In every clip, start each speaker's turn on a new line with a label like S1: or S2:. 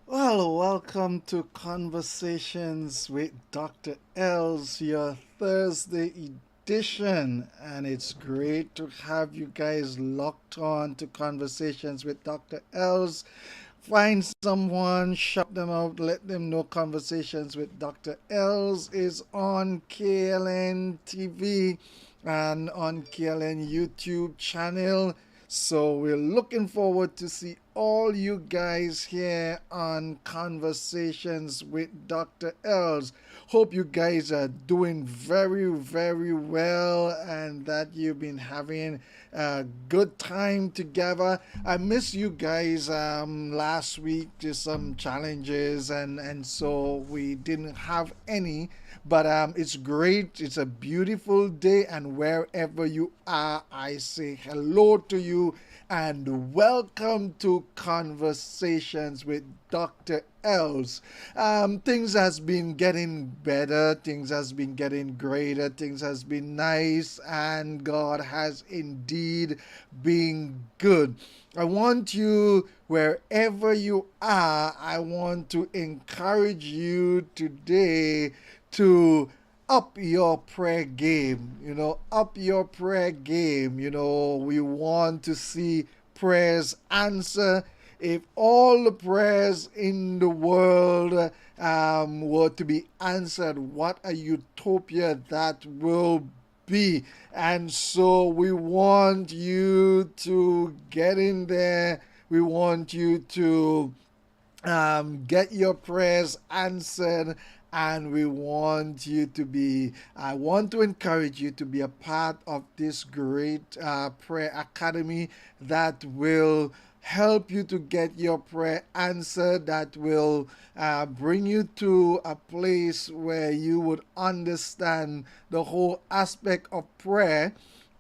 S1: Well, welcome to Conversations with Dr. Els, your Thursday edition. And it's great to have you guys locked on to Conversations with Dr. Els. Find someone, shout them out, let them know Conversations with Dr. Els is on KLN TV and on KLN YouTube channel. So we're looking forward to see all you guys here on Conversations with Dr. Els. Hope you guys are doing very, very well and that you've been having a good time together. I miss you guys last week, just some challenges and so we didn't have any. But it's great. It's a beautiful day, and wherever you are, I say hello to you and welcome to Conversations with Dr. Els. Things has been getting better. Things has been getting greater. Things has been nice, and God has indeed been good. I want you, wherever you are, I want to encourage you today to up your prayer game. Up your prayer game. We want to see prayers answer. If all the prayers in the world were to be answered, what a utopia that will be. And so we want you to get in there. We want you to get your prayers answered, and I want to encourage you to be a part of this great prayer academy that will help you to get your prayer answered, that will bring you to a place where you would understand the whole aspect of prayer.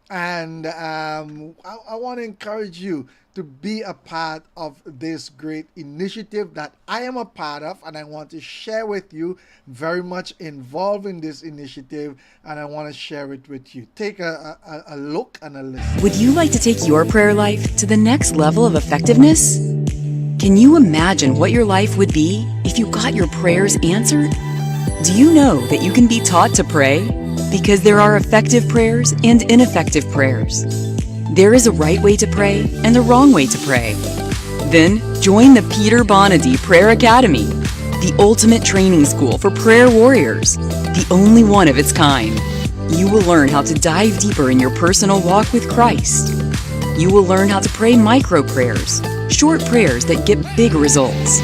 S1: And I want to encourage you to be a part of this great initiative that I am a part of, and I want to share with you. Very much involved in this initiative, and I want to share it with you. Take a look and a listen.
S2: Would you like to take your prayer life to the next level of effectiveness? Can you imagine what your life would be if you got your prayers answered? Do you know that you can be taught to pray? Because there are effective prayers and ineffective prayers. There is a right way to pray and a wrong way to pray. Then join the Peter Bonady Prayer Academy, the ultimate training school for prayer warriors, the only one of its kind. You will learn how to dive deeper in your personal walk with Christ. You will learn how to pray micro prayers, short prayers that get big results.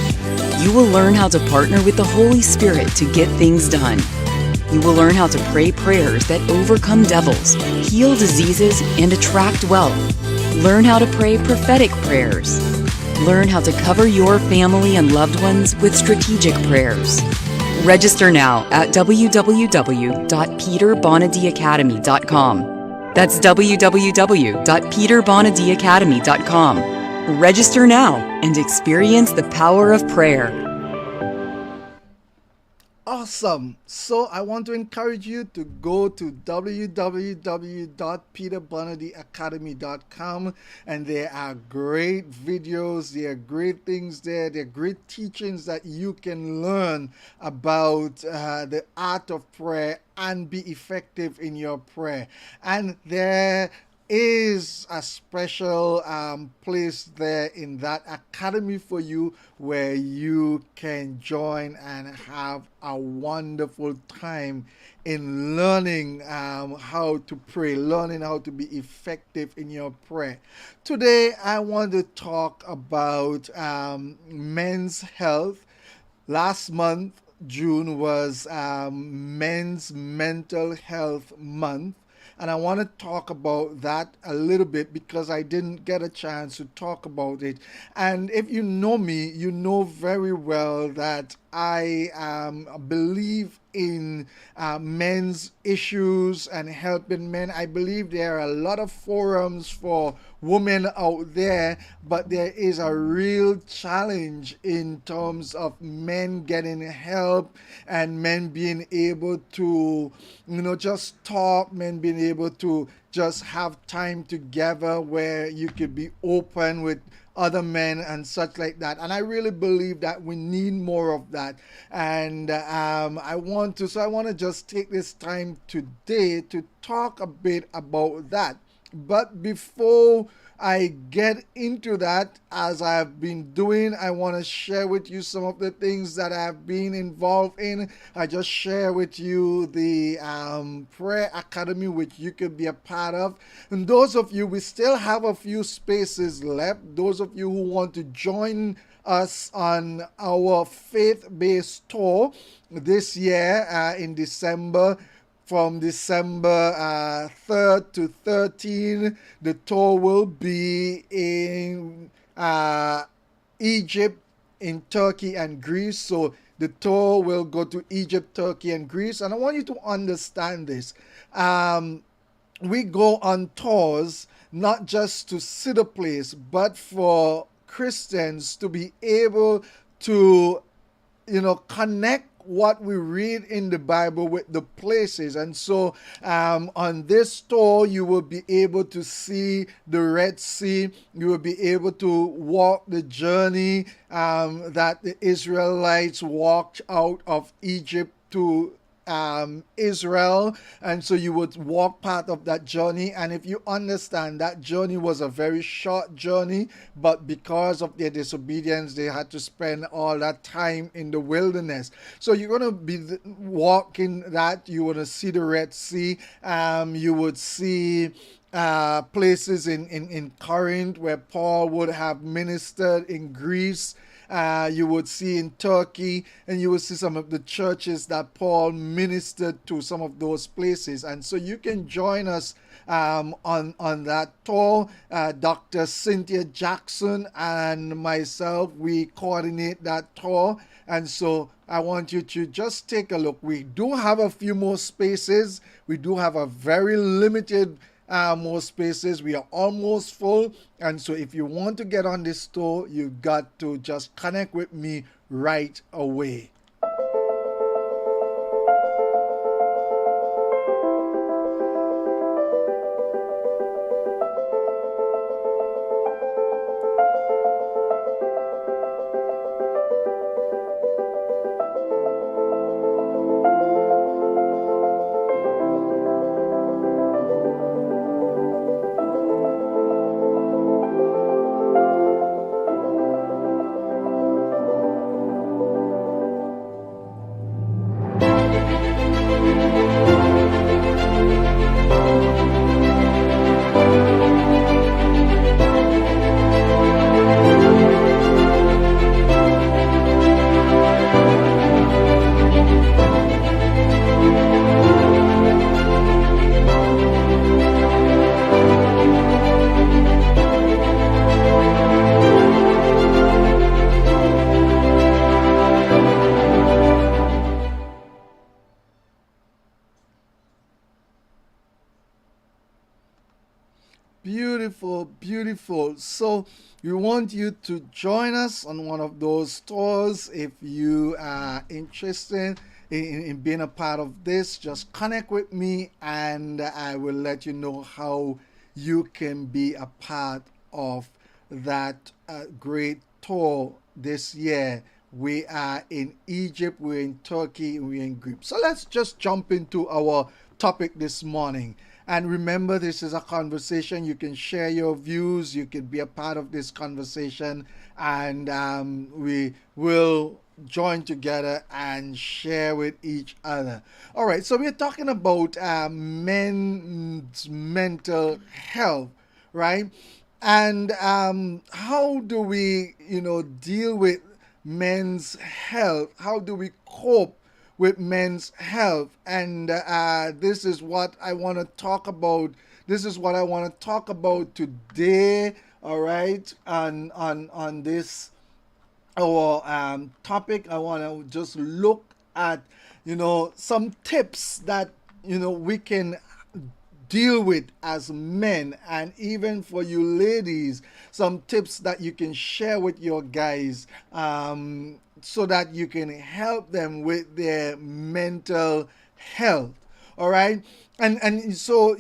S2: You will learn how to partner with the Holy Spirit to get things done. You will learn how to pray prayers that overcome devils, heal diseases, and attract wealth. Learn how to pray prophetic prayers. Learn how to cover your family and loved ones with strategic prayers. Register now at www.peterbonadieacademy.com. That's www.peterbonadieacademy.com. Register now and experience the power of prayer.
S1: Awesome. So I want to encourage you to go to www.peterbonadieacademy.com, and there are great videos, there are great things there are great teachings that you can learn about the art of prayer and be effective in your prayer. And there is a special place there in that academy for you where you can join and have a wonderful time in learning how to pray, learning how to be effective in your prayer. Today, I want to talk about men's health. Last month, June, was Men's Mental Health Month. And I want to talk about that a little bit because I didn't get a chance to talk about it. And if you know me, you know very well that I believe in men's issues and helping men. I believe there are a lot of forums for women out there, but there is a real challenge in terms of men getting help and men being able to, just talk, men being able to just have time together where you could be open with other men and such like that. And I really believe that we need more of that. And I want to just take this time today to talk a bit about that. But before I get into that, as I've been doing, I want to share with you some of the things that I've been involved in. I just share with you the prayer academy, which you could be a part of. And those of you, we still have a few spaces left. Those of you who want to join us on our faith-based tour this year in December, from December 3rd to 13th, the tour will be in Egypt, in Turkey and Greece. So the tour will go to Egypt, Turkey and Greece. And I want you to understand this. We go on tours not just to see the place, but for Christians to be able to, connect what we read in the Bible with the places. And so on this tour, you will be able to see the Red Sea. You will be able to walk the journey that the Israelites walked out of Egypt to Israel. And so you would walk part of that journey. And if you understand, that journey was a very short journey, but because of their disobedience, they had to spend all that time in the wilderness. So you're going to be walking that. You want to see the Red Sea. You would see places in Corinth where Paul would have ministered, in Greece. You would see in Turkey, and you would see some of the churches that Paul ministered to, some of those places. And so you can join us on that tour. Dr. Cynthia Jackson and myself, we coordinate that tour. And so I want you to just take a look. We do have a few more spaces. We do have a very limited more spaces. We are almost full. And so if you want to get on this tour, you got to just connect with me right away. Beautiful, beautiful. So we want you to join us on one of those tours. If you are interested in being a part of this, just connect with me and I will let you know how you can be a part of that great tour this year. We are in Egypt, we're in Turkey, and we're in Greece. So let's just jump into our topic this morning. And remember, this is a conversation. You can share your views, you can be a part of this conversation, and we will join together and share with each other. All right, so we're talking about men's mental health, right? And how do we, deal with men's health? How do we cope with men's health? And this is what I want to talk about. This is what I want to talk about today. All right, on this our topic, I want to just look at some tips that we can deal with as men, and even for you ladies, some tips that you can share with your guys, so that you can help them with their mental health. All right, and so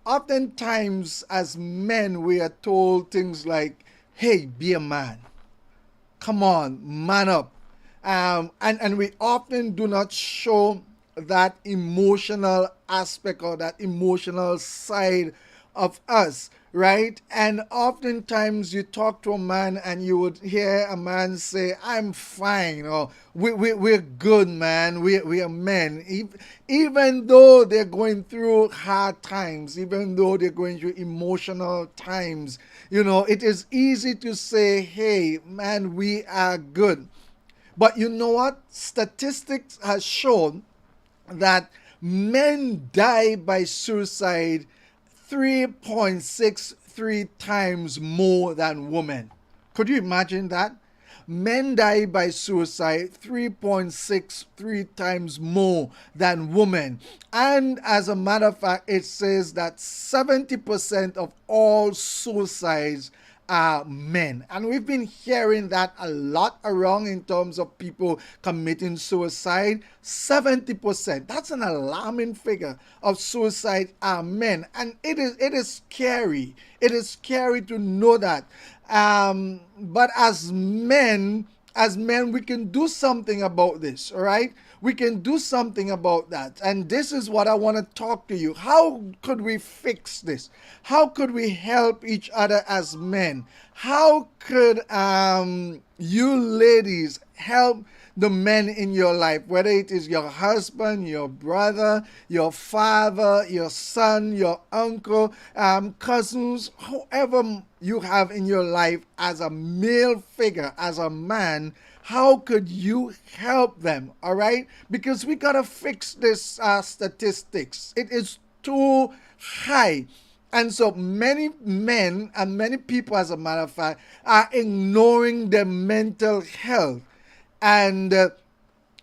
S1: oftentimes as men we are told things like, hey, be a man, come on, man up. And we often do not show that emotional aspect or that emotional side of us, right? And oftentimes you talk to a man and you would hear a man say, I'm fine, or we're good, man, we are men. Even though they're going through hard times, even though they're going through emotional times, it is easy to say, hey, man, we are good. But you know what? Statistics has shown that men die by suicide 3.63 times more than women. Could you imagine that? Men die by suicide 3.63 times more than women. And as a matter of fact, it says that 70% of all suicides are men. And we've been hearing that a lot around in terms of people committing suicide. 70%. That's an alarming figure of suicide are men. And it is scary. It is scary to know that. But as men, we can do something about this, all right? We can do something about that. And this is what I want to talk to you. How could we fix this? How could we help each other as men? How could you ladies help the men in your life, whether it is your husband, your brother, your father, your son, your uncle, cousins, whoever you have in your life as a male figure, as a man? How could you help them? All right, because we gotta fix this statistics. It is too high. And so many men and many people, as a matter of fact, are ignoring their mental health. And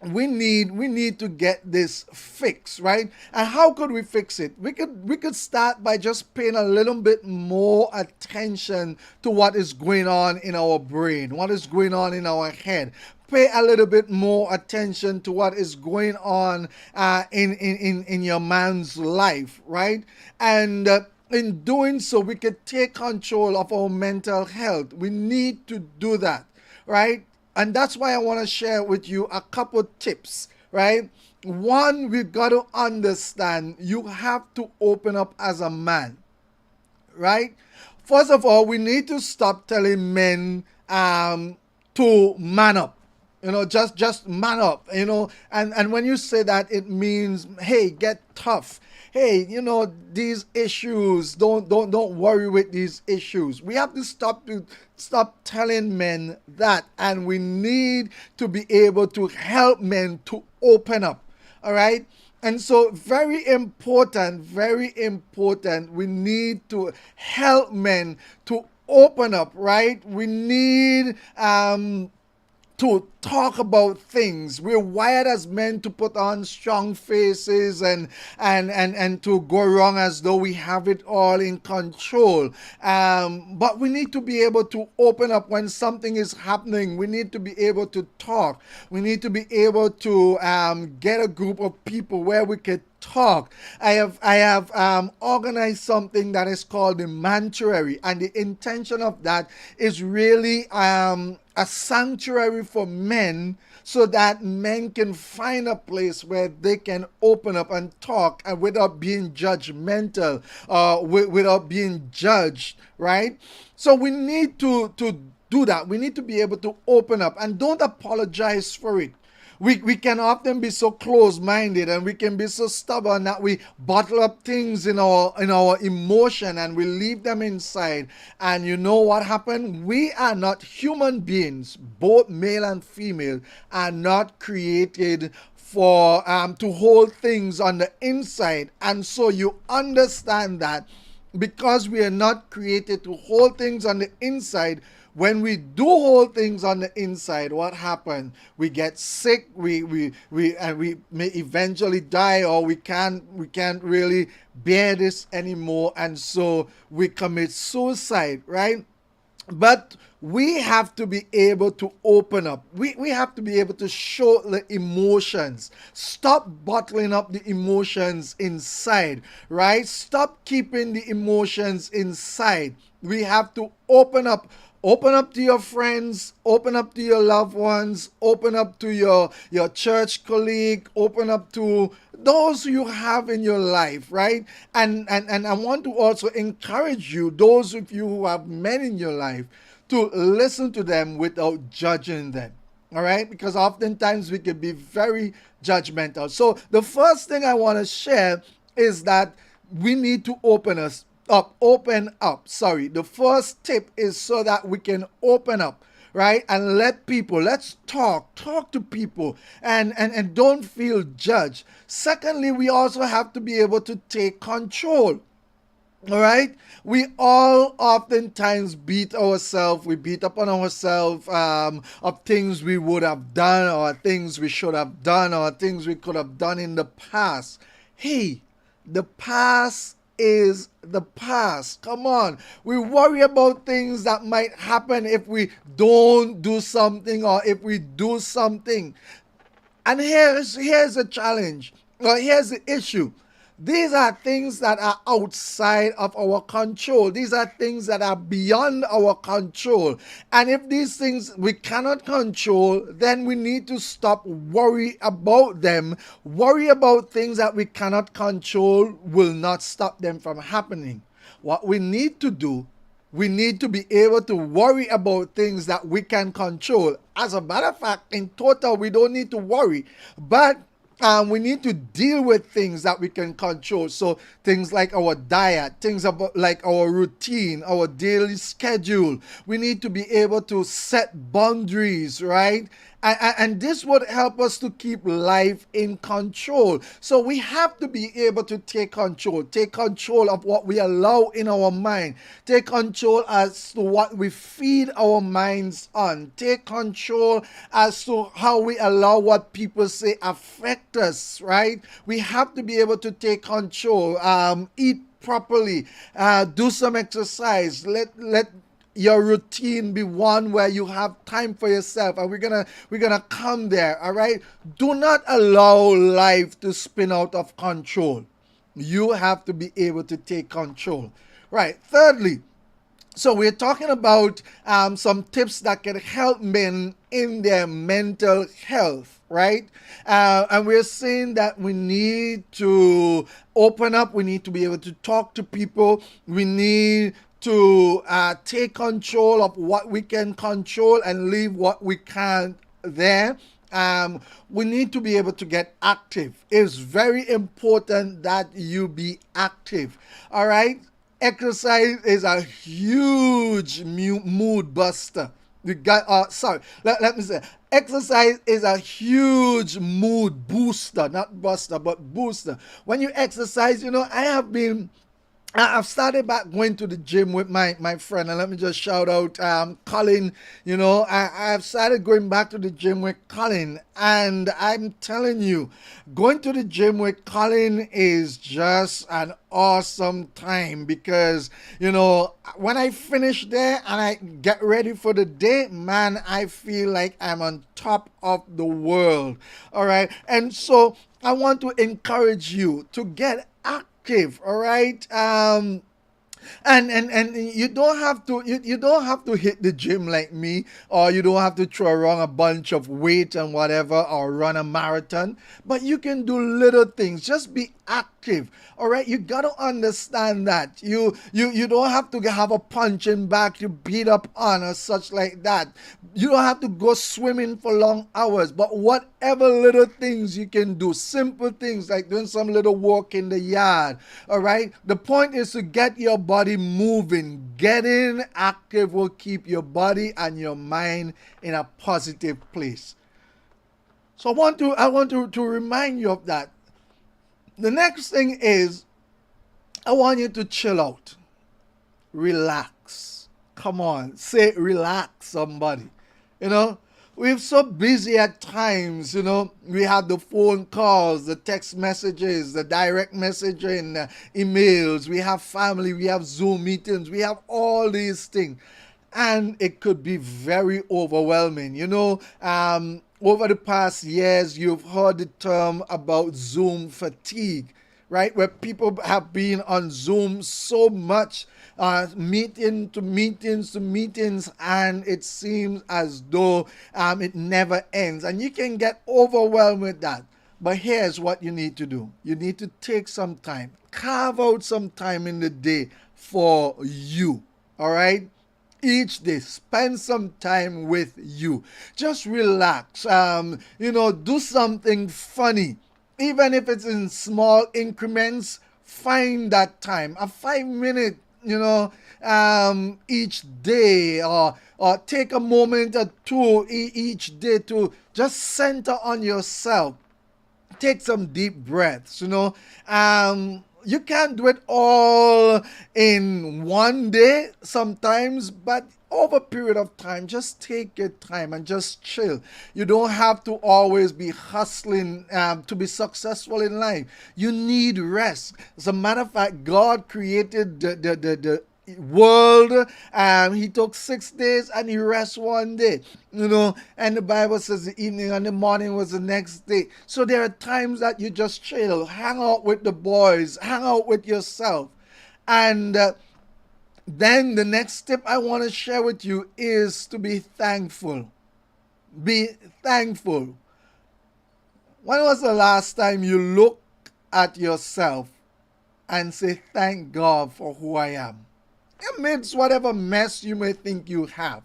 S1: we need to get this fixed, right? And how could we fix it? We could start by just paying a little bit more attention to what is going on in our brain, what is going on in our head. Pay a little bit more attention to what is going on in your man's life, right? And in doing so, we could take control of our mental health. We need to do that, right? And that's why I want to share with you a couple tips, right? One, we've got to understand you have to open up as a man, right? First of all, we need to stop telling men to man up. Just man up, and when you say that, it means, hey, get tough. Hey, these issues, don't worry with these issues. We have to stop telling men that, and we need to be able to help men to open up. All right? And so very important, we need to help men to open up, right? We need to talk about things. We're wired as men to put on strong faces and to go wrong as though we have it all in control. But we need to be able to open up when something is happening. We need to be able to talk. We need to be able to get a group of people where we could talk. I have organized something that is called the Mantuary, and the intention of that is really a sanctuary for men men so that men can find a place where they can open up and talk and without being judgmental, without being judged, right? So we need to do that. We need to be able to open up and don't apologize for it. We can often be so close-minded and we can be so stubborn that we bottle up things in our emotion and we leave them inside. And you know what happened? We are not human beings, both male and female, are not created for to hold things on the inside. And so you understand that because we are not created to hold things on the inside, when we do hold things on the inside, what happens? We get sick, we may eventually die, or we can't really bear this anymore, and so we commit suicide, right? But we have to be able to open up. We have to be able to show the emotions. Stop bottling up the emotions inside, right? Stop keeping the emotions inside. We have to open up. Open up to your friends, open up to your loved ones, open up to your church colleague, open up to those you have in your life, right? And I want to also encourage you, those of you who have men in your life, to listen to them without judging them. All right? Because oftentimes we can be very judgmental. So the first thing I want to share is that we need to open up. The first tip is so that we can open up, right? And let's talk to people and don't feel judged. Secondly, we also have to be able to take control. All right, we all oftentimes beat ourselves. We beat up on ourselves of things we would have done, or things we should have done, or things we could have done in the past. Hey, the past is the past. Come on. We worry about things that might happen if we don't do something or if we do something. And here's a challenge, or here's the issue. These are things that are outside of our control. These are things that are beyond our control. And if these things we cannot control, then we need to stop worry about them. Worry about things that we cannot control will not stop them from happening. What we need to do, we need to be able to worry about things that we can control. As a matter of fact, in total, we don't need to worry. But we need to deal with things that we can control. So things like our diet, things about like our routine, our daily schedule. We need to be able to set boundaries, right? And this would help us to keep life in control. So we have to be able to take control of what we allow in our mind, take control as to what we feed our minds on, take control as to how we allow what people say affect us, right? We have to be able to take control, eat properly, do some exercise, let your routine be one where you have time for yourself, and we're gonna come there. All right, do not allow life to spin out of control. You have to be able to take control, right? Thirdly, so we're talking about some tips that can help men in their mental health, right? And we're saying that we need to open up. We need to be able to talk to people. We need to take control of what we can control and leave what we can't there. We need to be able to get active. It's very important that you be active. All right? Exercise is a huge mood buster. Let me say, exercise is a huge mood booster, not buster, but booster. When you exercise, I've started back going to the gym with my friend, and let me just shout out Colin. I've started going back to the gym with Colin, and I'm telling you, going to the gym with Colin is just an awesome time because, when I finish there and I get ready for the day, man, I feel like I'm on top of the world. All right. And so I want to encourage you to get active. All right. And you don't have to you don't have to hit the gym like me, or you don't have to throw around a bunch of weight and whatever, or run a marathon, but you can do little things. Just be active. All right, you got to understand that you don't have to have a punching bag to beat up on or such like that. You don't have to go swimming for long hours, but whatever little things you can do, simple things like doing some little walk in the yard. All right, the point is to get your body moving. Getting active will keep your body and your mind in a positive place. So I want to remind you of that. The next thing is, I want you to chill out. Relax. Come on, say relax, somebody. You know, we're so busy at times, you know. We have the phone calls, the text messages, the direct messaging, emails. We have family, we have Zoom meetings, we have all these things. And it could be very overwhelming. You know, over the past years, you've heard the term about Zoom fatigue, right? Where people have been on Zoom so much, meeting to meetings to meetings, and it seems as though it never ends. And you can get overwhelmed with that. But here's what you need to do. You need to take some time, carve out some time in the day for you, all right? Each day, spend some time with you. Just relax. Do something funny. Even if it's in small increments, find that time. A 5 minute, each day, or take a moment or two each day to just center on yourself. Take some deep breaths, you can't do it all in one day sometimes, but over a period of time, just take your time and just chill. You don't have to always be hustling to be successful in life. You need rest. As a matter of fact, God created the world. He took 6 days and he rests one day, and the Bible says the evening and the morning was the next day. So there are times that you just chill, hang out with the boys, hang out with yourself. And then the next tip I want to share with you is to be thankful. Be thankful. When was the last time you looked at yourself and say, thank God for who I am, amidst whatever mess you may think you have?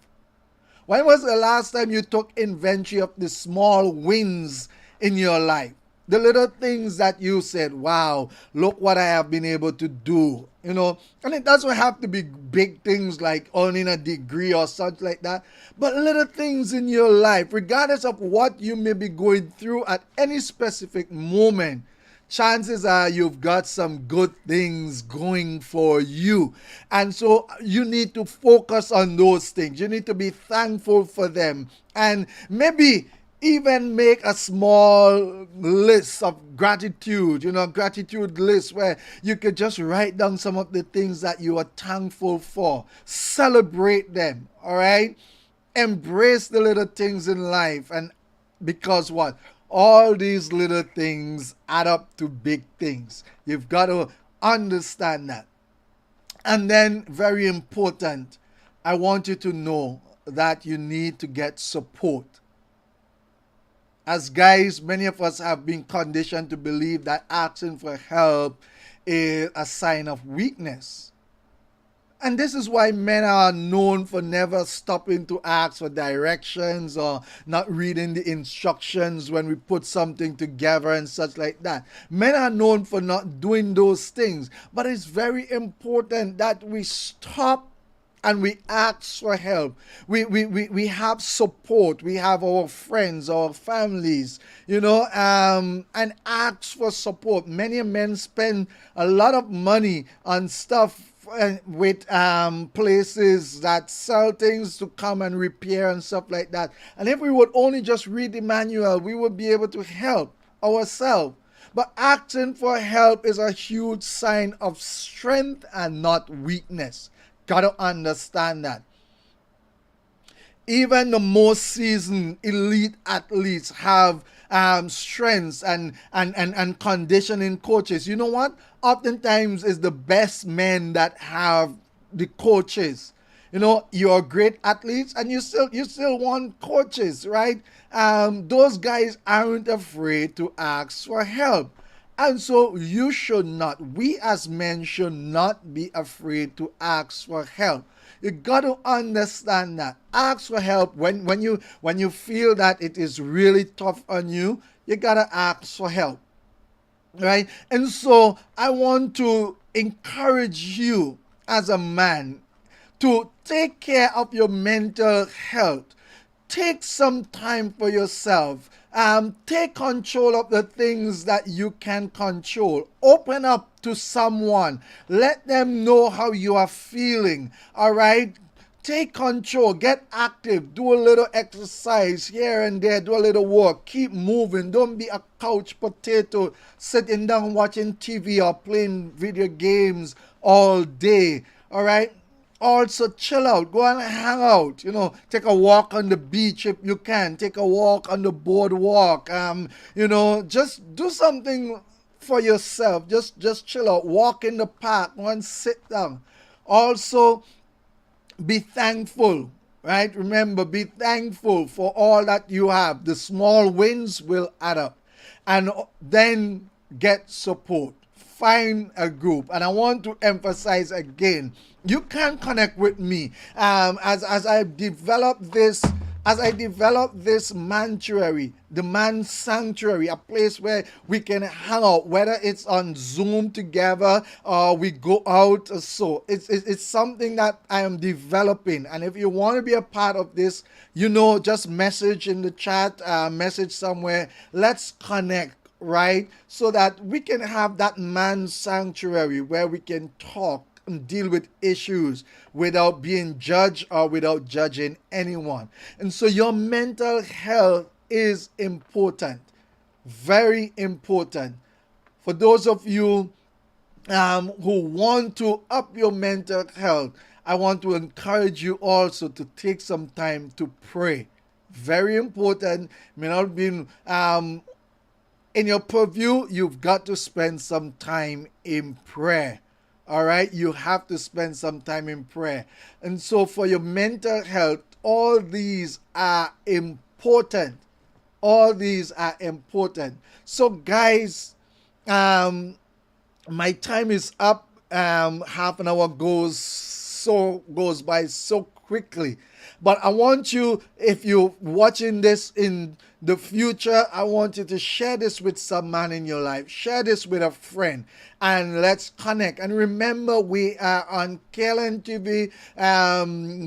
S1: When was the last time you took inventory of the small wins in your life? The little things that you said, wow, look what I have been able to do. And it doesn't have to be big things like earning a degree or such like that, but little things in your life, regardless of what you may be going through at any specific moment. Chances are you've got some good things going for you. And so you need to focus on those things. You need to be thankful for them. And maybe even make a small list of gratitude, gratitude list where you could just write down some of the things that you are thankful for. Celebrate them, all right? Embrace the little things in life. And because what? All these little things add up to big things. You've got to understand that. And then, very important, I want you to know that you need to get support. As guys, many of us have been conditioned to believe that asking for help is a sign of weakness. And this is why men are known for never stopping to ask for directions or not reading the instructions when we put something together and such like that. Men are known for not doing those things. But it's very important that we stop and we ask for help. We have support. We have our friends, our families, and ask for support. Many men spend a lot of money on stuff with places that sell things to come and repair and stuff like that. And if we would only just read the manual, we would be able to help ourselves. But asking for help is a huge sign of strength and not weakness. Gotta understand that. Even the most seasoned elite athletes have strengths and conditioning coaches. You know what? Oftentimes it's the best men that have the coaches. You know, you're great athletes and you still want coaches, right? Those guys aren't afraid to ask for help. And so you should not, we as men should not be afraid to ask for help. You got to understand that. Ask for help when you feel that it is really tough on you. You gotta ask for help, right? And so I want to encourage you as a man to take care of your mental health. Take some time for yourself. Take control of the things that you can control. Open up to someone. Let them know how you are feeling. All right? Take control. Get active. Do a little exercise here and there. Do a little work. Keep moving. Don't be a couch potato sitting down watching TV or playing video games all day. All right? Also chill out, go and hang out, take a walk on the beach if you can, take a walk on the boardwalk, just do something for yourself. Just chill out, walk in the park, go and sit down. Also be thankful, right? Remember, be thankful for all that you have. The small wins will add up. And then get support. Find a group. And I want to emphasize again, you can connect with me as I develop this sanctuary, the man sanctuary, a place where we can hang out, whether it's on Zoom together or we go out. So it's something that I am developing. And if you want to be a part of this, just message in the chat, message somewhere. Let's connect, right? So that we can have that man sanctuary where we can talk and deal with issues without being judged or without judging anyone. And so your mental health is important, very important. For those of you who want to up your mental health, I want to encourage you also to take some time to pray. Very important. May not be in your purview. You've got to spend some time in prayer. All right, you have to spend some time in prayer. And so for your mental health, all these are important. All these are important. So guys, my time is up. Half an hour goes by so quickly. But I want you, if you're watching this in the future, I want you to share this with some man in your life. Share this with a friend and let's connect. And remember, we are on KLN TV.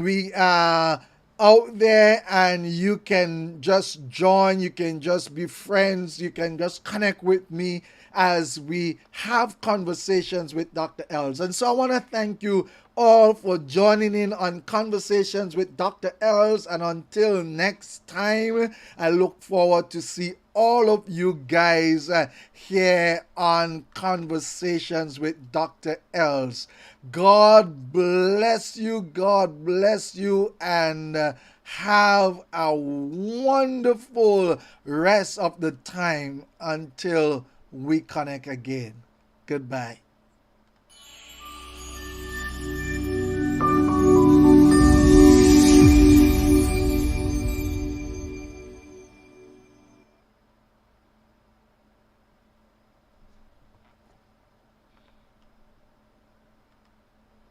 S1: We are out there and you can just join. You can just be friends. You can just connect with me as we have conversations with Dr. Els. And so I want to thank you all for joining in on Conversations with Dr. Els. And until next time, I look forward to see all of you guys here on Conversations with Dr. Els. God bless you. God bless you. And have a wonderful rest of the time until we connect again. Goodbye.